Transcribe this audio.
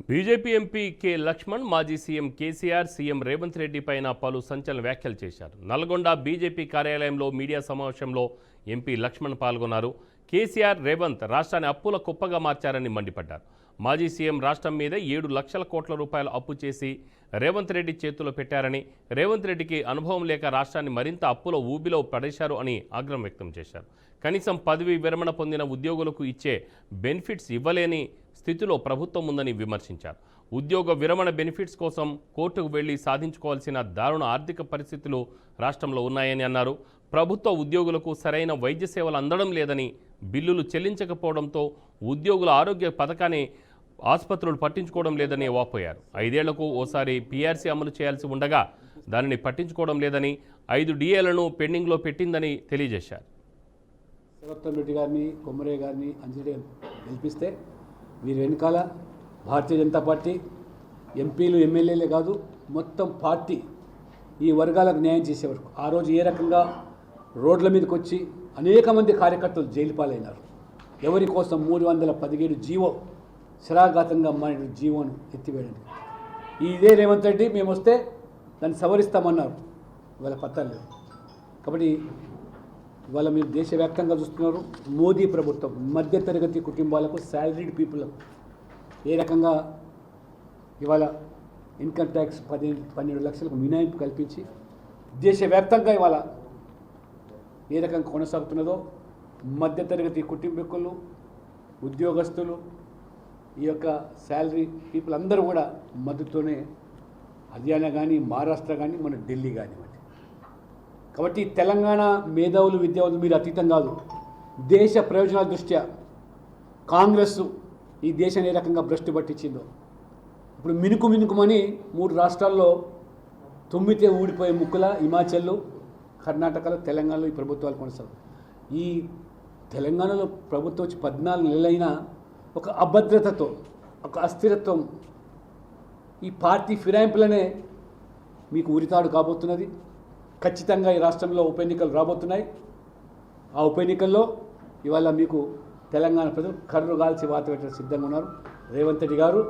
BJP MP K Laxman మాజీ CM KCR CM Revanth Reddy పైన పలు సంచలన వ్యాఖ్యలు చేశారు. నల్గొండ బీజేపీ కార్యాలయంలో మీడియా సమావేశంలో ఎంపీ లక్ష్మణ్ పాల్గొన్నారు. కేసీఆర్ రేవంత్ రాష్ట్రాన్ని అప్పుల కుప్పగా మార్చారని మండిపడ్డారు. మాజీ సీఎం రాష్ట్రం మీద 7 లక్షల కోట్ల రూపాయలు అప్పు చేసి రేవంత్ రెడ్డి చేతుల్లో పెట్టారని, రేవంత్ రెడ్డికి అనుభవం లేక రాష్ట్రాన్ని మరింత అప్పుల ఊబిలో పడేశారు అని ఆగ్రహం వ్యక్తం చేశారు. కనీసం పదవి విరమణ పొందిన ఉద్యోగులకు ఇచ్చే బెనిఫిట్స్ ఇవ్వలేని స్థితిలో ప్రభుత్వం ఉందని విమర్శించారు. ఉద్యోగ విరమణ బెనిఫిట్స్ కోసం కోర్టుకు వెళ్లి సాధించుకోవాల్సిన దారుణ ఆర్థిక పరిస్థితులు రాష్ట్రంలో ఉన్నాయని అన్నారు. ప్రభుత్వ ఉద్యోగులకు సరైన వైద్య సేవలు అందడం లేదని, బిల్లులు చెల్లించకపోవడంతో ఉద్యోగుల ఆరోగ్య పథకాన్ని ఆసుపత్రులు పట్టించుకోవడం లేదని వాపోయారు. 5 ఏళ్లకు ఓసారి పీఆర్సీ అమలు చేయాల్సి ఉండగా దానిని పట్టించుకోవడం లేదని, 5 డిఏలను పెండింగ్లో పెట్టిందని తెలియజేశారు. శరత్ రెడ్డి గారిని, కొమ్మరే గారిని, అంజలి గెలిపిస్తే వీరి వెనకాల భారతీయ జనతా పార్టీ ఎంపీలు, ఎమ్మెల్యేలే కాదు మొత్తం పార్టీ ఈ వర్గాలకు న్యాయం చేసే వరకు ఆ రోజు ఏ రకంగా రోడ్ల మీదకి వచ్చి అనేక మంది కార్యకర్తలు జైలు పాలైనారు. ఎవరి కోసం 317 జీవో శరాఘాతంగా మారిన జీవోను ఎత్తివేయడానికి ఇదే రేవంత్ రెడ్డి మేము వస్తే దాన్ని సవరిస్తామన్నారు. ఇవాళ పత్తాలు లేవు. కాబట్టి ఇవాళ మీరు దేశవ్యాప్తంగా చూస్తున్నారు. మోదీ ప్రభుత్వం మధ్యతరగతి కుటుంబాలకు, శాలరీడ్ పీపుల్కు ఏ రకంగా ఇవాళ ఇన్కమ్ ట్యాక్స్ 12 లక్షలకు మినహాయింపు కల్పించి దేశవ్యాప్తంగా ఇవాళ ఏ రకంగా కొనసాగుతున్నదో మధ్యతరగతి కుటుంబీకులు, ఉద్యోగస్తులు, ఈ యొక్క శాలరీ పీపుల్ అందరూ కూడా మద్దతుతోనే హర్యానా కానీ, మహారాష్ట్ర కానీ, మన ఢిల్లీ కానివ్వండి. కాబట్టి తెలంగాణ మేధావులు, విద్యావంతులు మీరు అతీతం కాదు. దేశ ప్రయోజనాల దృష్ట్యా కాంగ్రెస్ ఈ దేశాన్ని ఏ రకంగా భ్రష్టు పట్టించిందో ఇప్పుడు మినుకుమని 3 రాష్ట్రాల్లో తుమ్మితే ఊడిపోయే ముక్కుల హిమాచల్లో, కర్ణాటకలో, తెలంగాణలో ఈ ప్రభుత్వాలు కొనసాగు. ఈ తెలంగాణలో ప్రభుత్వం వచ్చి 14 నెలలైనా ఒక అభద్రతతో, ఒక అస్థిరత్వం, ఈ పార్టీ ఫిరాయింపులనే మీకు ఉరితాడు కాబోతున్నది. ఖచ్చితంగా ఈ రాష్ట్రంలో ఉప ఎన్నికలు రాబోతున్నాయి. ఆ ఉప ఎన్నికల్లో ఇవాళ మీకు తెలంగాణ ప్రజలు కర్రు కాల్చి వాత పెట్టడానికి సిద్ధంగా ఉన్నారు. రేవంత్ రెడ్డి గారు